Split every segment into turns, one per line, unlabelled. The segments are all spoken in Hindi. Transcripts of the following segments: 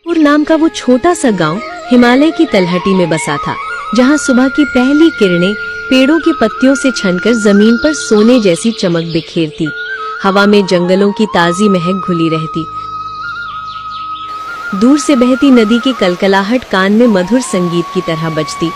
और नाम का वो छोटा सा गांव हिमालय की तलहटी में बसा था, जहां सुबह की पहली किरणें पेड़ों की पत्तियों से छनकर जमीन पर सोने जैसी चमक बिखेरती। हवा में जंगलों की ताजी महक घुली रहती। दूर से बहती नदी की कलकलाहट कान में मधुर संगीत की तरह बजती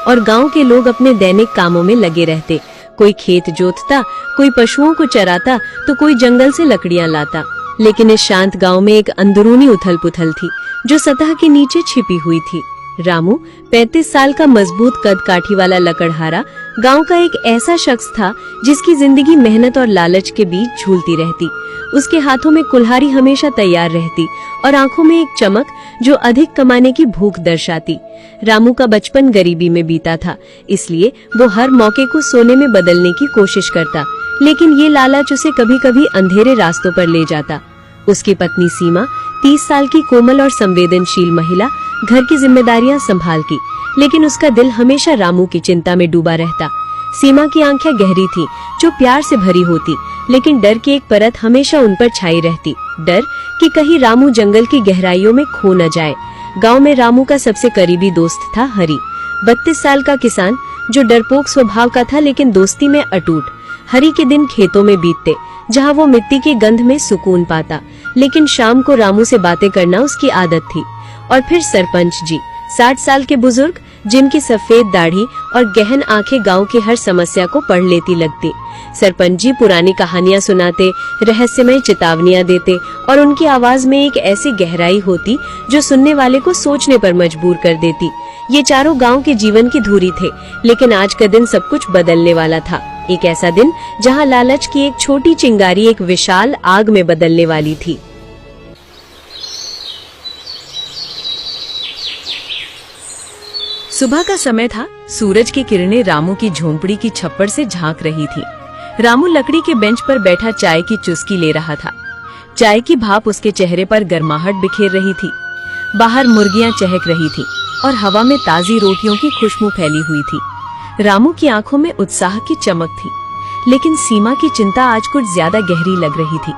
और गांव के लोग अपने दैनिक कामों में लगे रहते। कोई खेत जोतता, कोई पशुओं को चराता, तो कोई जंगल से लकड़ियां लाता। लेकिन इस शांत गांव में एक अंदरूनी उथल पुथल थी, जो सतह के नीचे छिपी हुई थी। रामू 35 साल का मजबूत कद काठी वाला लकड़हारा गांव का एक ऐसा शख्स था जिसकी जिंदगी मेहनत और लालच के बीच झूलती रहती। उसके हाथों में कुल्हाड़ी हमेशा तैयार रहती और आंखों में एक चमक जो अधिक कमाने की भूख दर्शाती। रामू का बचपन गरीबी में बीता था, इसलिए वो हर मौके को सोने में बदलने की कोशिश करता, लेकिन ये लालच उसे कभी कभी अंधेरे रास्तों पर ले जाता। उसकी पत्नी सीमा 30 साल की कोमल और संवेदनशील महिला घर की जिम्मेदारियां संभालती, लेकिन उसका दिल हमेशा रामू की चिंता में डूबा रहता। सीमा की आंखें गहरी थीं, जो प्यार से भरी होती, लेकिन डर की एक परत हमेशा उन पर छाई रहती। डर कि कहीं रामू जंगल की गहराइयों में खो न जाए। गांव में रामू का सबसे करीबी दोस्त था हरी, 32 साल का किसान जो डरपोक स्वभाव का था लेकिन दोस्ती में अटूट। हरी के दिन खेतों में बीतते, जहां वो मिट्टी की गंध में सुकून पाता, लेकिन शाम को रामू से बातें करना उसकी आदत थी। और फिर सरपंच जी, 60 साल के बुजुर्ग, जिनकी सफेद दाढ़ी और गहन आंखें गांव की हर समस्या को पढ़ लेती लगती। सरपंच जी पुरानी कहानियां सुनाते, रहस्यमय चेतावनियां देते और उनकी आवाज में एक ऐसी गहराई होती जो सुनने वाले को सोचने पर मजबूर कर देती। ये चारों गांव के जीवन की धुरी थे, लेकिन आज का दिन सब कुछ बदलने वाला था। एक ऐसा दिन जहां लालच की एक छोटी चिंगारी एक विशाल आग में बदलने वाली थी। सुबह का समय था। सूरज की किरणें रामू की झोंपड़ी की छप्पर से झांक रही थी। रामू लकड़ी के बेंच पर बैठा चाय की चुस्की ले रहा था। चाय की भाप उसके चेहरे पर गर्माहट बिखेर रही थी। बाहर मुर्गियां चहक रही थी और हवा में ताजी रोटियों की खुशबू फैली हुई थी। रामू की आंखों में उत्साह की चमक थी, लेकिन सीमा की चिंता आज कुछ ज्यादा गहरी लग रही थी।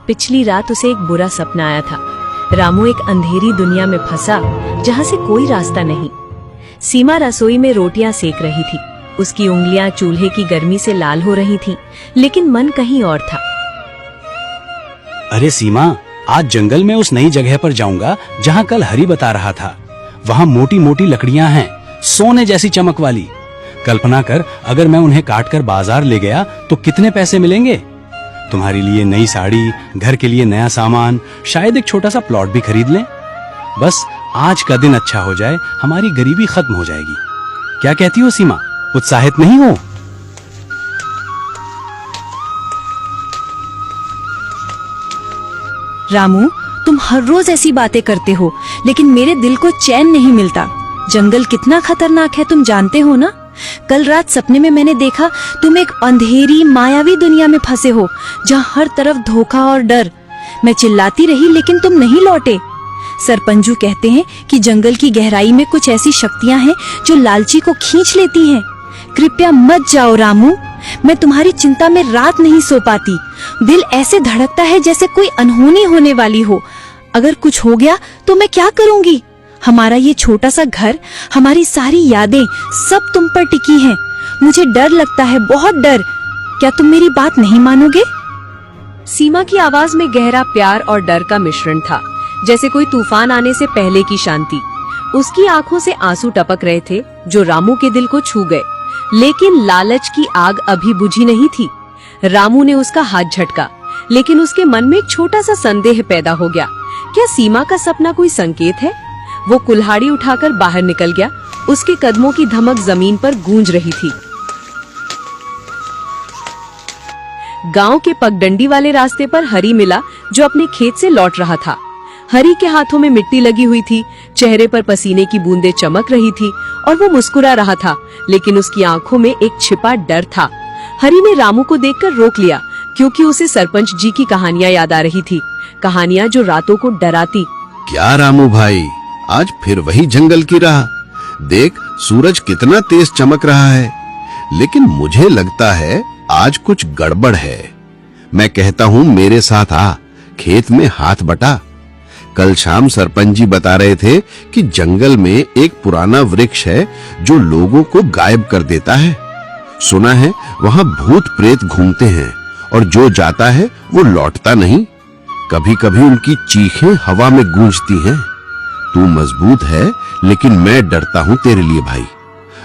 पिछली रात उसे एक बुरा सपना आया था। रामू एक अंधेरी दुनिया में फंसा, जहाँ से कोई रास्ता नहीं। सीमा रसोई में रोटियां सेक रही थी। उसकी उंगलियां चूल्हे की गर्मी से लाल हो रही थीं, लेकिन मन कहीं और था।
अरे सीमा, आज जंगल में उस नई जगह पर जाऊंगा जहाँ कल हरी बता रहा था। वहाँ मोटी मोटी लकड़ियां हैं, सोने जैसी चमक वाली। कल्पना कर, अगर मैं उन्हें काटकर बाजार ले गया तो कितने पैसे मिलेंगे। तुम्हारे लिए नई साड़ी, घर के लिए नया सामान, शायद एक छोटा सा प्लॉट भी खरीद लें। बस आज का दिन अच्छा हो जाए, हमारी गरीबी खत्म हो जाएगी। क्या कहती हो सीमा, उत्साहित नहीं हो?
रामू, तुम हर रोज ऐसी बातें करते हो, लेकिन मेरे दिल को चैन नहीं मिलता। जंगल कितना खतरनाक है तुम जानते हो ना। कल रात सपने में मैंने देखा तुम एक अंधेरी मायावी दुनिया में फंसे हो, जहाँ हर तरफ धोखा और डर। मैं चिल्लाती रही लेकिन तुम नहीं लौटे। सरपंजू कहते हैं कि जंगल की गहराई में कुछ ऐसी शक्तियां हैं जो लालची को खींच लेती हैं। कृपया मत जाओ रामू, मैं तुम्हारी चिंता में रात नहीं सो पाती। दिल ऐसे धड़कता है जैसे कोई अनहोनी होने वाली हो। अगर कुछ हो गया तो मैं क्या करूंगी? हमारा ये छोटा सा घर, हमारी सारी यादें, सब तुम पर टिकी हैं। मुझे डर लगता है, बहुत डर। क्या तुम मेरी बात नहीं मानोगे?
सीमा की आवाज में गहरा प्यार और डर का मिश्रण था, जैसे कोई तूफान आने से पहले की शांति। उसकी आंखों से आंसू टपक रहे थे जो रामू के दिल को छू गए, लेकिन लालच की आग अभी बुझी नहीं थी। रामू ने उसका हाथ झटका, लेकिन उसके मन में एक छोटा सा संदेह पैदा हो गया। क्या सीमा का सपना कोई संकेत है? वो कुल्हाड़ी उठाकर बाहर निकल गया। उसके कदमों की धमक जमीन पर गूंज रही थी। गांव के पगडंडी वाले रास्ते पर हरी मिला, जो अपने खेत से लौट रहा था। हरी के हाथों में मिट्टी लगी हुई थी, चेहरे पर पसीने की बूंदें चमक रही थी और वो मुस्कुरा रहा था, लेकिन उसकी आंखों में एक छिपा डर था। हरी ने रामू को देखकर रोक लिया, क्योंकि उसे सरपंच जी की कहानियां याद आ रही थी, कहानियां जो रातों को डराती।
क्या रामू भाई, आज फिर वही जंगल की राह? देख, सूरज कितना तेज चमक रहा है, लेकिन मुझे लगता है आज कुछ गड़बड़ है। मैं कहता हूँ मेरे साथ आ, खेत में हाथ बटा। कल शाम सरपंच जी बता रहे थे कि जंगल में एक पुराना वृक्ष है जो लोगों को गायब कर देता है। सुना है वहां भूत प्रेत घूमते हैं और जो जाता है वो लौटता नहीं। कभी-कभी उनकी चीखें हवा में गूंजती हैं। तू मजबूत है, लेकिन मैं डरता हूं तेरे लिए भाई।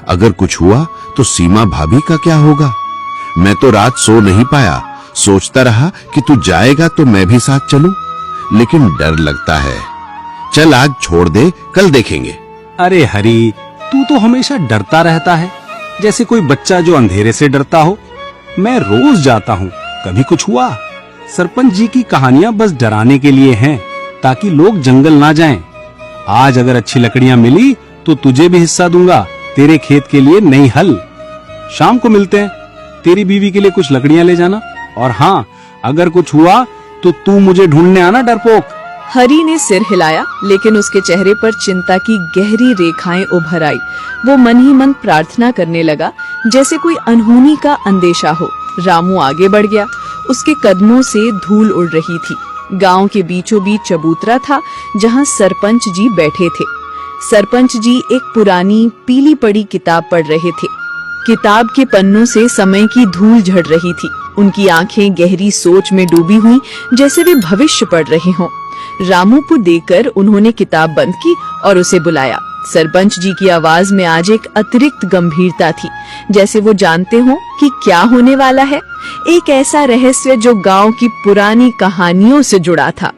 अगर कुछ हुआ तो सीमा भाभी का क्या होगा? मैं तो रात सो नहीं पाया, सोचता रहा कि तू जाएगा तो मैं भी साथ चलूं, लेकिन डर लगता है। चल आज छोड़ दे, कल देखेंगे।
अरे हरी, तू तो हमेशा डरता रहता है, जैसे कोई बच्चा जो अंधेरे से डरता हो। मैं रोज जाता हूँ, कभी कुछ हुआ? सरपंच जी की कहानियां बस डराने के लिए हैं, ताकि लोग जंगल ना जाएं। आज अगर अच्छी लकड़ियां मिली तो तुझे भी हिस्सा दूंगा, तेरे खेत के लिए नई हल। शाम को मिलते हैं, तेरी बीवी के लिए कुछ लकड़ियां ले जाना। और हाँ, अगर कुछ हुआ तो तू मुझे ढूंढने आना डरपोक।
हरी ने सिर हिलाया, लेकिन उसके चेहरे पर चिंता की गहरी रेखाएं उभर आई। वो मन ही मन प्रार्थना करने लगा, जैसे कोई अनहोनी का अंदेशा हो। रामू आगे बढ़ गया, उसके कदमों से धूल उड़ रही थी। गांव के बीचों बीच चबूतरा था, जहां सरपंच जी बैठे थे। सरपंच जी एक पुरानी पीली पड़ी किताब पढ़ रहे थे। किताब के पन्नों से समय की धूल झड़ रही थी। उनकी आंखें गहरी सोच में डूबी हुई, जैसे वे भविष्य पढ़ रहे हों। रामू को देखकर उन्होंने किताब बंद की और उसे बुलाया। सरपंच जी की आवाज में आज एक अतिरिक्त गंभीरता थी, जैसे वो जानते हों कि क्या होने वाला है। एक ऐसा रहस्य जो गांव की पुरानी कहानियों से जुड़ा था।